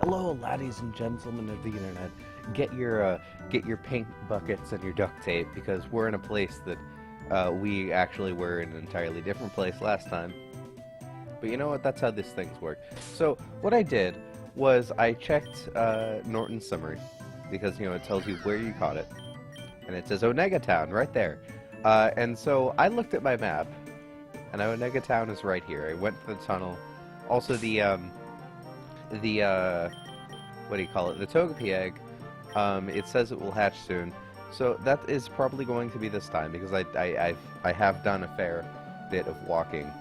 Hello, laddies and gentlemen of the internet. Get your paint buckets and your duct tape because we're in a place that we actually were in an entirely different place last time. But you know what? That's how these things work. So what I did was I checked Norton's summary because it tells you where you caught it, and it says Onega Town right there. And so I looked at my map, and Onega Town is right here. I went to the tunnel. Also the what do you call it? The Togepi egg. It says it will hatch soon, so that is probably going to be this time because I have done a fair bit of walking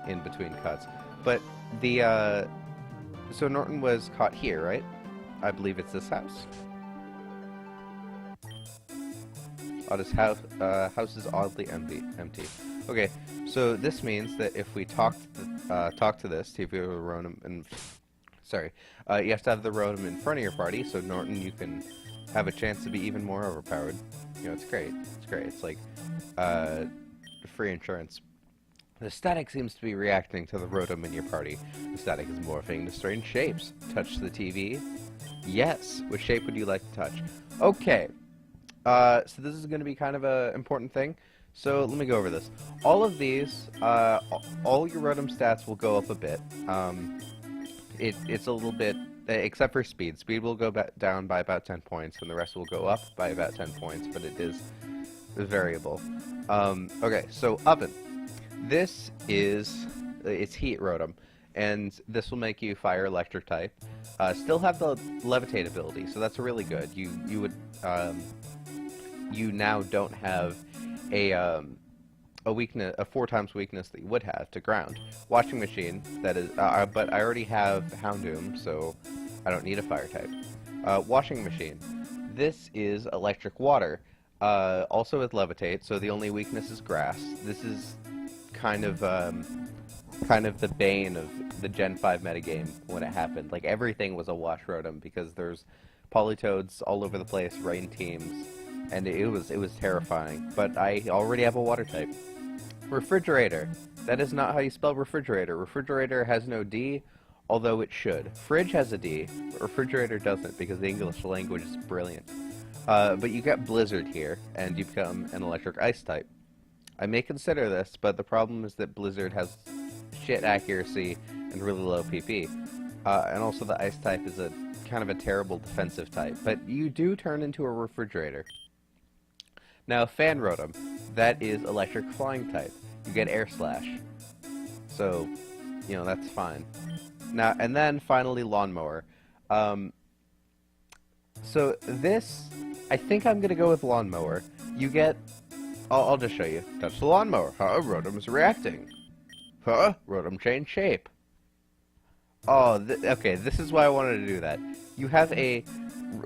in between cuts. But the so Norton was caught here, right? I believe it's this house. Oh, this house is oddly empty. Okay, so this means that if we talk to this, see if we have a Rotom, and sorry, you have to have the Rotom in front of your party, so Norton, you can have a chance to be even more overpowered. It's great. It's great. It's like free insurance. The static seems to be reacting to the Rotom in your party. The static is morphing to strange shapes. Touch the TV. Yes. Which shape would you like to touch? Okay. So this is going to be kind of an important thing. So let me go over this. All of these, all your Rotom stats will go up a bit. It's a little bit, except for speed. Speed will go down by about 10 points, and the rest will go up by about 10 points, but it is variable. Okay, so Oven. This is, it's Heat Rotom, and this will make you Fire Electric type. Still have the Levitate ability, so that's really good. You would, you now don't have a weakness, a 4 times weakness that you would have to ground. Washing Machine, that is, but I already have Houndoom, so I don't need a fire type. Washing Machine, this is Electric Water, also with Levitate, so the only weakness is Grass. This is kind of the bane of the Gen 5 metagame when it happened. Like, everything was a Wash Rotom because there's Politoads all over the place, rain teams, and it was terrifying. But I already have a Water type. Refrigerator. That is not how you spell refrigerator. Refrigerator has no D, although it should. Fridge has a D, but refrigerator doesn't because the English language is brilliant. But you get Blizzard here, and you become an Electric Ice type. I may consider this, but the problem is that Blizzard has shit accuracy and really low PP. And also the Ice type is a kind of a terrible defensive type, but you do turn into a refrigerator. Now, Fan Rotom, that is Electric Flying type. You get Air Slash. So, that's fine. Now, and then finally Lawnmower. So this, I think I'm gonna go with Lawnmower. You get, I'll just show you. Touch the Lawnmower. Huh? Rotom is reacting. Huh? Rotom changed shape. Oh, okay, this is why I wanted to do that. You have a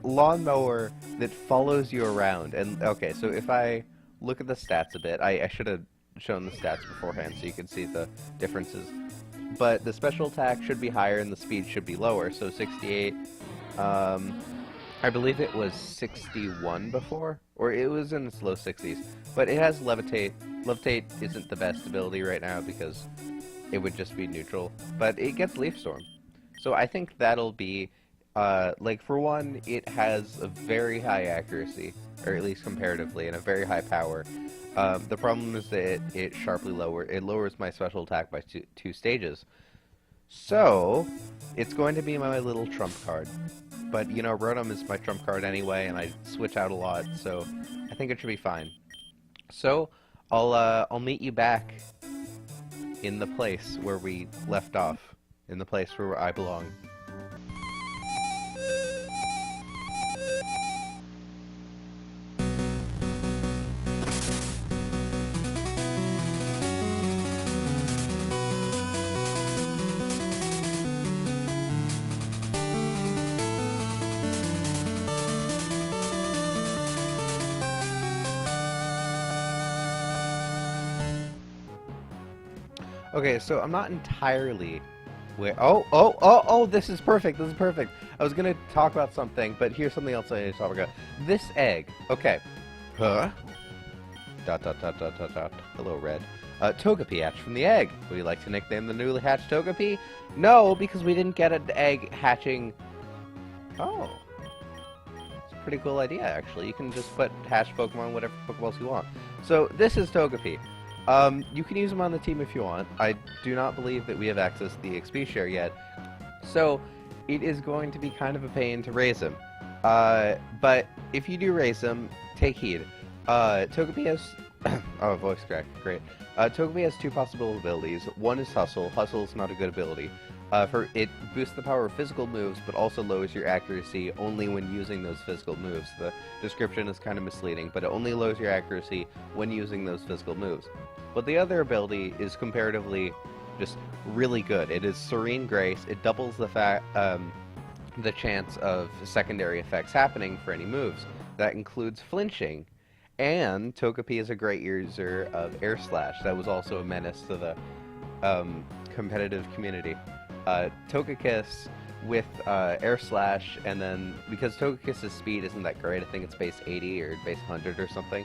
Lawnmower that follows you around, and okay, so if I look at the stats a bit, I should have shown the stats beforehand so you can see the differences. But the special attack should be higher and the speed should be lower, so 68, I believe it was 61 before, or it was in its low 60s, but it has Levitate. Levitate isn't the best ability right now because it would just be neutral, but it gets Leaf Storm. So I think that'll be, like, for one, it has a very high accuracy, or at least comparatively, and a very high power. The problem is that it sharply lowers my special attack by two stages. So, it's going to be my little trump card. But, Rotom is my trump card anyway, and I switch out a lot, so I think it should be fine. So, I'll meet you back in the place where we left off, in the place where I belong. Okay, so I'm not entirely oh, this is perfect, I was gonna talk about something, but here's something else I need to talk about. This egg, okay. Huh? ... Hello, Red. Togepi hatched from the egg. Would you like to nickname the newly hatched Togepi? No, because we didn't get an egg hatching Oh. It's a pretty cool idea, actually. You can just put hatch Pokemon, whatever Pokeballs you want. So, this is Togepi. You can use him on the team if you want. I do not believe that we have access to the XP share yet. So, it is going to be kind of a pain to raise him. But if you do raise him, take heed. Togepi has... oh, voice crack. Great. Togepi has two possible abilities. One is Hustle. Hustle is not a good ability. It boosts the power of physical moves, but also lowers your accuracy only when using those physical moves. The description is kind of misleading, but it only lowers your accuracy when using those physical moves. But the other ability is comparatively just really good. It is Serene Grace. It doubles the chance of secondary effects happening for any moves. That includes flinching. And Togepi is a great user of Air Slash. That was also a menace to the competitive community. Togekiss with Air Slash, and then because Togekiss's speed isn't that great, I think it's base 80 or base 100 or something,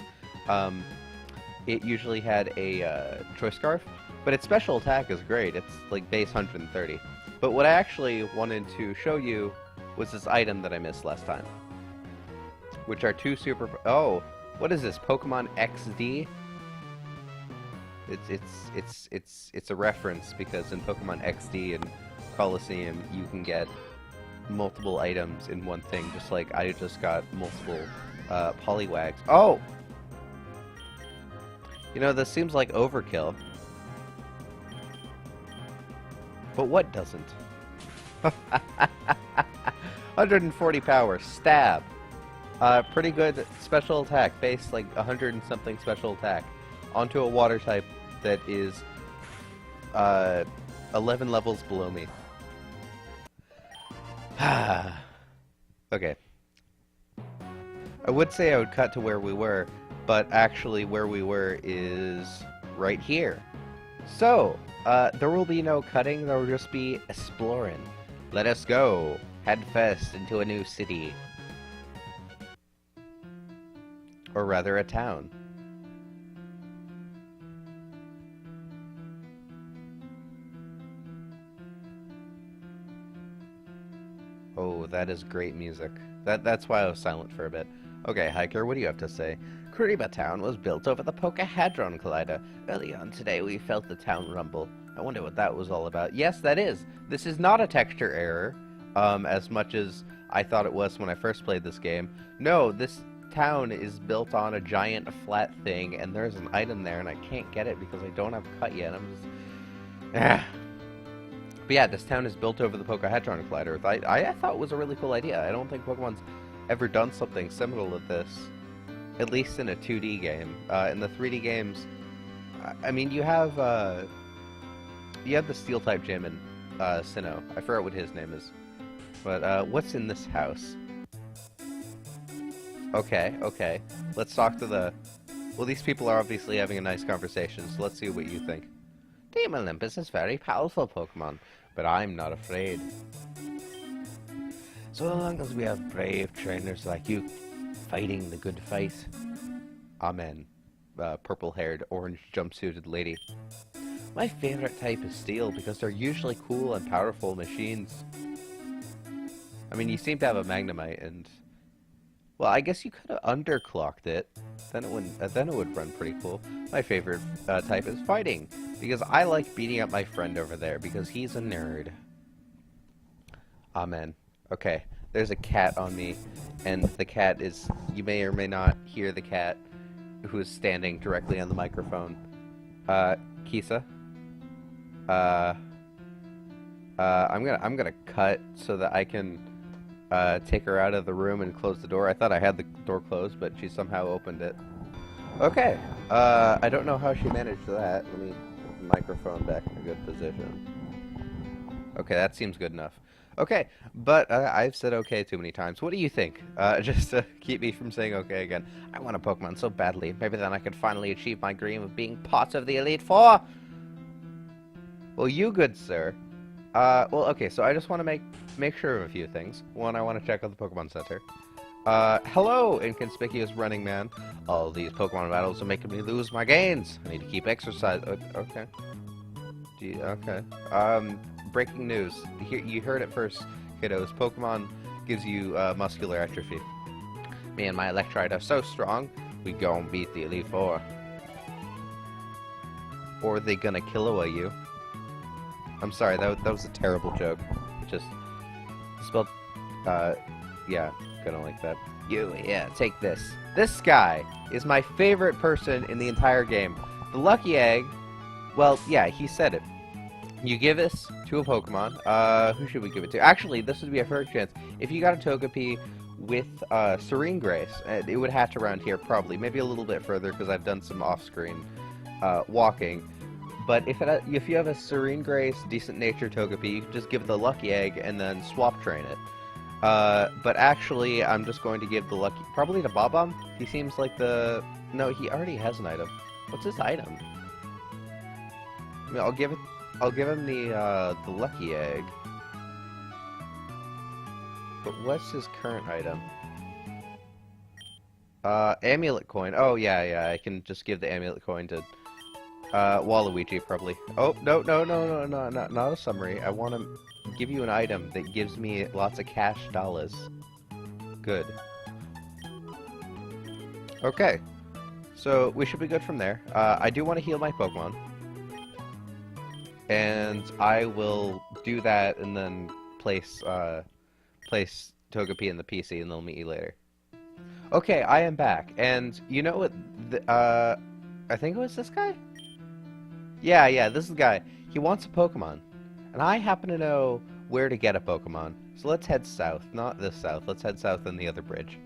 it usually had a Choice Scarf, but its special attack is great. It's like base 130. But what I actually wanted to show you was this item that I missed last time, which are two super... Oh! What is this? Pokemon XD? It's a reference because in Pokemon XD and Coliseum you can get multiple items in one thing, just like I just got multiple Poliwags. Oh! You know, this seems like overkill. But what doesn't? 140 power, stab. Pretty good special attack, base like 100 and something special attack, onto a water type that is 11 levels below me. Okay. I would say I would cut to where we were, but actually where we were is right here. So, there will be no cutting, there will just be exploring. Let us go, head first into a new city. Or rather, a town. Oh, that is great music. That's why I was silent for a bit. Okay, Hiker, what do you have to say? Kuriba Town was built over the Poke-Hadron Collider. Early on today, we felt the town rumble. I wonder what that was all about. Yes, that is. This is not a texture error, as much as I thought it was when I first played this game. No, this town is built on a giant flat thing, and there's an item there, and I can't get it because I don't have cut yet. I'm just... But yeah, this town is built over the Poke-Hadron Collider. I thought it was a really cool idea. I don't think Pokemon's ever done something similar to this, at least in a 2D game. In the 3D games, I mean, you have the Steel-type gym in Sinnoh. I forgot what his name is. But what's in this house? Okay. Let's talk to the... Well, these people are obviously having a nice conversation, so let's see what you think. Team Olympus is very powerful Pokemon, but I'm not afraid. So long as we have brave trainers like you, fighting the good fight. Amen. Purple-haired, orange jumpsuited lady. My favorite type is Steel, because they're usually cool and powerful machines. I mean, you seem to have a Magnemite, and... Well, I guess you could have underclocked it. Then it would run pretty cool. My favorite type is Fighting, because I like beating up my friend over there, because he's a nerd. Amen. Okay, there's a cat on me, and the cat is... You may or may not hear the cat, who is standing directly on the microphone. Kisa? I'm gonna cut so that I can... take her out of the room and close the door. I thought I had the door closed, but she somehow opened it. Okay. I don't know how she managed that. Let me put the microphone back in a good position. Okay, that seems good enough. Okay, but I've said okay too many times. What do you think? Just to keep me from saying okay again. I want a Pokemon so badly. Maybe then I could finally achieve my dream of being part of the Elite Four. Well, you good sir. Well, okay, so I just want to make sure of a few things. One, I want to check out the Pokemon Center. Hello, inconspicuous running man. All these Pokemon battles are making me lose my gains. I need to keep exercise. Okay. Okay. Breaking news. You heard it first, kiddos. Pokemon gives you muscular atrophy. Me and my Electrite are so strong, we gon' beat the Elite Four. Or they gonna kill away you. I'm sorry, that was a terrible joke. Just spelled, yeah, gonna like that. Yeah, take this. This guy is my favorite person in the entire game. The Lucky Egg, well, yeah, he said it. You give this to a Pokemon. Who should we give it to? Actually, this would be a first chance. If you got a Togepi with Serene Grace, it would hatch around here probably. Maybe a little bit further because I've done some off-screen walking. But if you have a Serene Grace, Decent Nature Togepi, you can just give it the Lucky Egg and then swap train it. But actually, I'm just going to give the Lucky... Probably to Bob-omb? He seems like the... No, he already has an item. What's his item? I mean, I'll give him the Lucky Egg. But what's his current item? Amulet Coin. Oh, yeah, I can just give the Amulet Coin to... Waluigi, probably. Oh, no, not a summary. I want to give you an item that gives me lots of cash dollars. Good. Okay. So, we should be good from there. I do want to heal my Pokemon. And I will do that and then place Togepi in the PC and they'll meet you later. Okay, I am back. And you know what? I think it was this guy? Yeah, this is the guy. He wants a Pokemon. And I happen to know where to get a Pokemon. So let's head south. Not this south. Let's head south on the other bridge.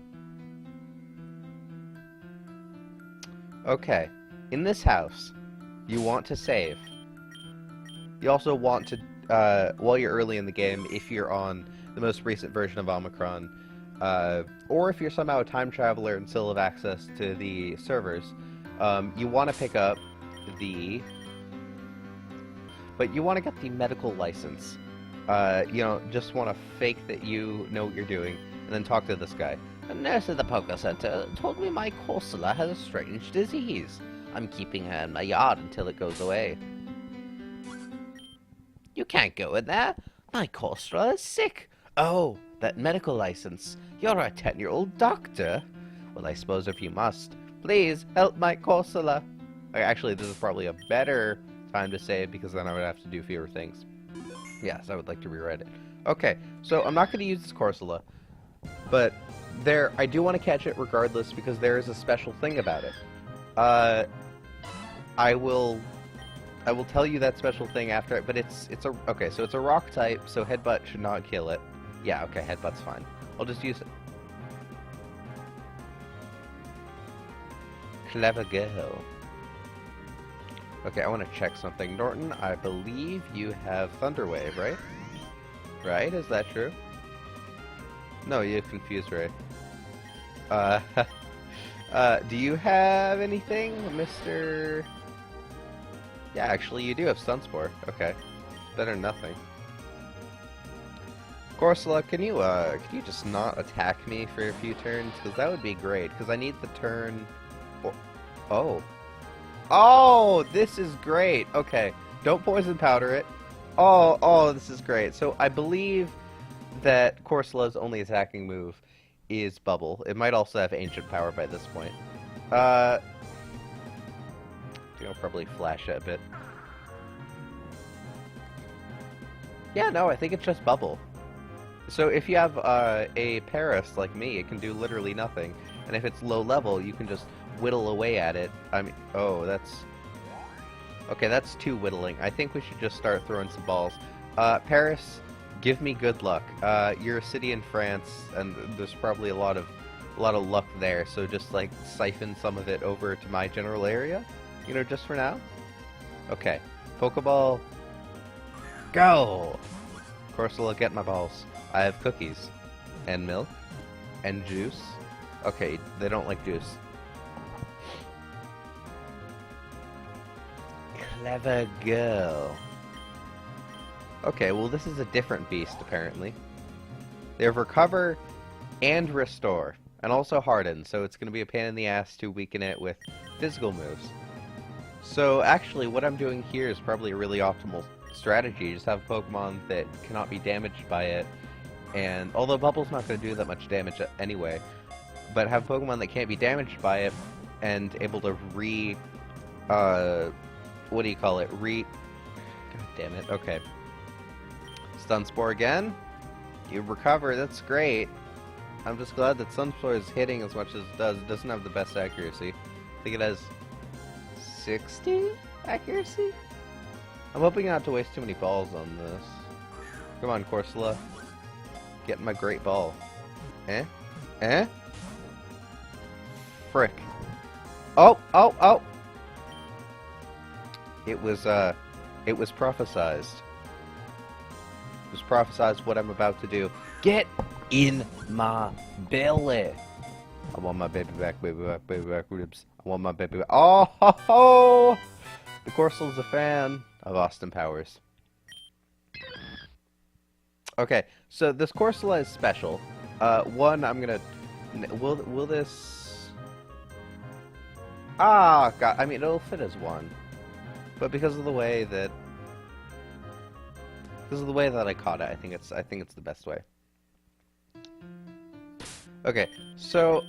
Okay. In this house, you want to save. You also want to, while you're early in the game, if you're on the most recent version of Omicron, or if you're somehow a time traveler and still have access to the servers, you want to pick up the... But you want to get the medical license. You know, just want to fake that you know what you're doing, and then talk to this guy. The nurse at the Poké Center told me my Corsola has a strange disease. I'm keeping her in my yard until it goes away. You can't go in there. My Corsola is sick. Oh, that medical license. You're a 10-year-old doctor. Well, I suppose if you must, please help my Corsola. Actually, this is probably a better time to save because then I would have to do fewer things. Yes, I would like to rewrite it. Okay, so I'm not going to use this Corsola, but I do want to catch it regardless because there is a special thing about it. I will tell you that special thing after it, but okay, so it's a rock type, so Headbutt should not kill it. Yeah, okay, Headbutt's fine. I'll just use it. Clever girl. Okay, I want to check something. Norton, I believe you have Thunder Wave, right? Right? Is that true? No, you have Confuse Ray. Do you have anything, Mr... Yeah, actually, you do have Sunspore. Okay. Better than nothing. Corsola, can you just not attack me for a few turns? Because that would be great. Because I need the turn... Oh. Oh, this is great. Okay. Don't Poison Powder it. Oh, this is great. So I believe that Corsola's only attacking move is Bubble. It might also have Ancient Power by this point. I'll probably flash it a bit. Yeah, no, I think it's just Bubble. So if you have a Paris like me, it can do literally nothing. And if it's low level, you can just whittle away at it. I mean, oh, that's... Okay, that's too whittling. I think we should just start throwing some balls. Paris, give me good luck. You're a city in France, and there's probably a lot of luck there, so just, like, siphon some of it over to my general area? You know, just for now? Okay. Pokeball, go! Corsola, get my balls. I have cookies. And milk. And juice. Okay, they don't like juice. Clever girl. Okay, well this is a different beast, apparently. They have Recover and Restore. And also Harden, so it's going to be a pain in the ass to weaken it with physical moves. So actually, what I'm doing here is probably a really optimal strategy. Just have a Pokemon that cannot be damaged by it, and although Bubble's not going to do that much damage anyway, but have Pokemon that can't be damaged by it and able to what do you call it? God damn it. Okay. Stun Spore again. You recover. That's great. I'm just glad that Stun Spore is hitting as much as it does. It doesn't have the best accuracy. I think it has 60 accuracy? I'm hoping not to waste too many balls on this. Come on, Corsola. Get my great ball. Eh? Eh? Frick. Oh! Oh! Oh! It was prophesized. It was prophesized what I'm about to do. Get in my belly! I want my baby back, ribs. I want my baby back. Oh, ho, ho! The Corsola's a fan of Austin Powers. Okay, so this Corsola is special. One, I'm gonna... Will this... Ah, God, I mean, it'll fit as one. But because of the way that... I caught it, I think it's the best way. Okay, so...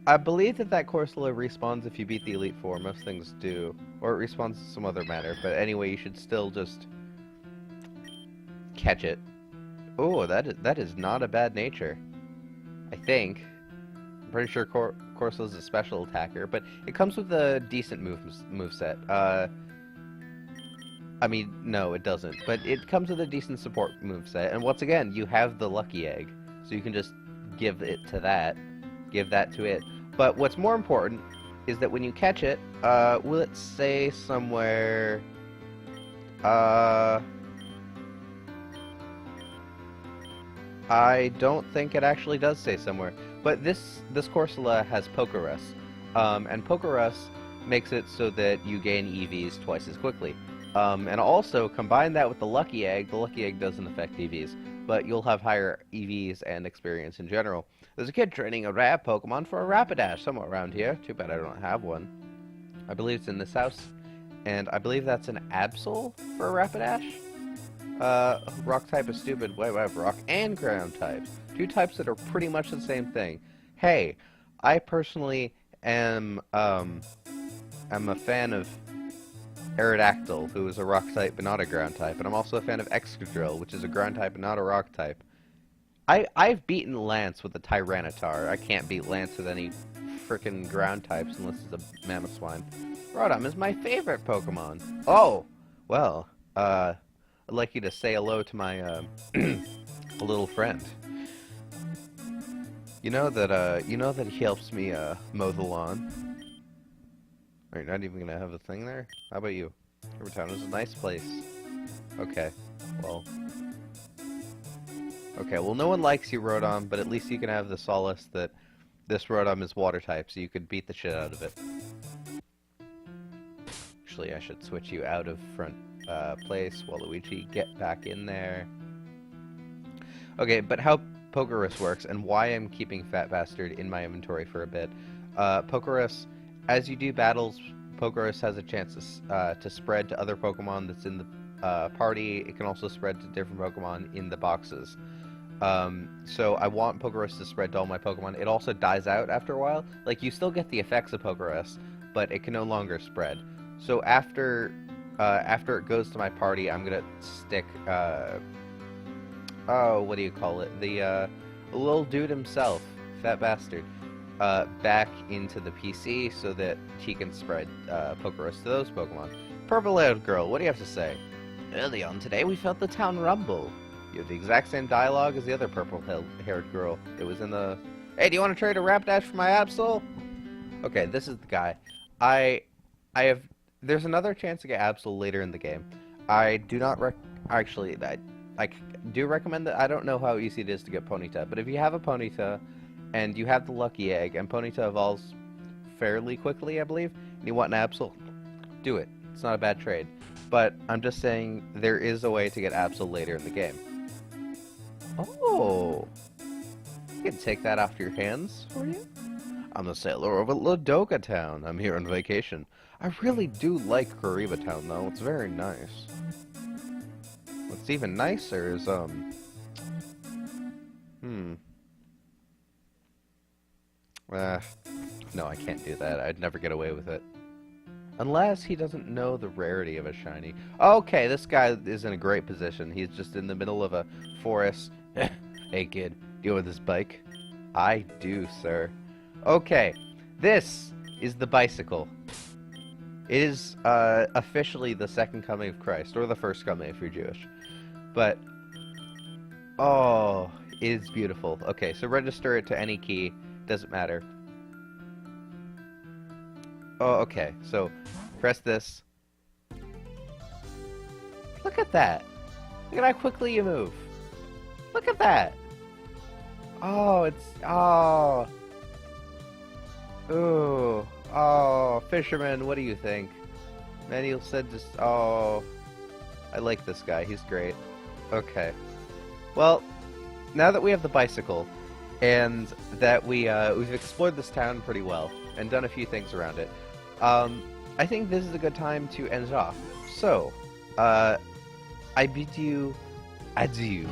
I believe that Corsola respawns if you beat the Elite Four. Most things do. Or it respawns in some other manner. But anyway, you should still just... catch it. Oh, that is not a bad nature. I think. I'm pretty sure Corsola's a special attacker, but it comes with a decent moveset. I mean, no, it doesn't. But it comes with a decent support moveset. And once again, you have the Lucky Egg. So you can just give it to that. Give that to it. But what's more important is that when you catch it, will it say somewhere... I don't think it actually does say somewhere. But this Corsola has PKRS. And PKRS makes it so that you gain EVs twice as quickly. And also, combine that with the Lucky Egg. The Lucky Egg doesn't affect EVs, but you'll have higher EVs and experience in general. There's a kid training a rare Pokemon for a Rapidash somewhere around here. Too bad I don't have one. I believe it's in this house. And I believe that's an Absol for a Rapidash. Rock type is stupid. Wait, I have Rock and Ground types. Two types that are pretty much the same thing. Hey, I personally am a fan of Aerodactyl, who is a Rock type but not a Ground type. And I'm also a fan of Excadrill, which is a Ground type but not a Rock type. I've beaten Lance with a Tyranitar. I can't beat Lance with any frickin' ground types unless it's a Mammothswine. Rotom is my favorite Pokemon. Oh, well, I'd like you to say hello to my, little friend. You know that he helps me, mow the lawn? Are you not even gonna have a thing there? How about you? Rivertown is a nice place. Okay, well... Okay, well, no one likes you, Rotom, but at least you can have the solace that this Rotom is water type, so you could beat the shit out of it. Actually, I should switch you out of front place. Waluigi, get back in there. Okay, but how PKRS works and why I'm keeping Fat Bastard in my inventory for a bit. PKRS, as you do battles, PKRS has a chance to spread to other Pokemon that's in the party. It can also spread to different Pokemon in the boxes. So I want PKRS to spread to all my Pokemon. It also dies out after a while. Like, you still get the effects of PKRS, but it can no longer spread. So after it goes to my party, I'm gonna stick, oh, what do you call it? The little dude himself, Fat Bastard, back into the PC so that he can spread PKRS to those Pokemon. Purple-haired girl, what do you have to say? Early on today, we felt the town rumble. You have the exact same dialogue as the other purple-haired girl. It was in the... Hey, do you want to trade a Rapidash for my Absol? Okay, this is the guy. I have... There's another chance to get Absol later in the game. I do not Actually, I do recommend that. I don't know how easy it is to get Ponyta, but if you have a Ponyta, and you have the Lucky Egg, and Ponyta evolves fairly quickly, I believe, and you want an Absol, do it. It's not a bad trade. But I'm just saying there is a way to get Absol later in the game. Oh! You can take that off your hands for you? I'm the sailor of Ladoga Town. I'm here on vacation. I really do like Kariba Town, though. It's very nice. What's even nicer is, No, I can't do that. I'd never get away with it. Unless he doesn't know the rarity of a shiny. Okay, this guy is in a great position. He's just in the middle of a forest. Hey kid, you want this bike? I do, sir. Okay, this is the bicycle. It is officially the second coming of Christ, or the first coming if you're Jewish. But, oh, it is beautiful. Okay, so register it to any key. Doesn't matter. Oh, okay, so press this. Look at that. Look at how quickly you move. Look at that. Oh, it's... Oh. Ooh. Oh, fisherman, what do you think? Manuel said just... Oh. I like this guy. He's great. Okay. Well, now that we have the bicycle, and that we've explored this town pretty well, and done a few things around it, I think this is a good time to end it off. So, I bid you adieu.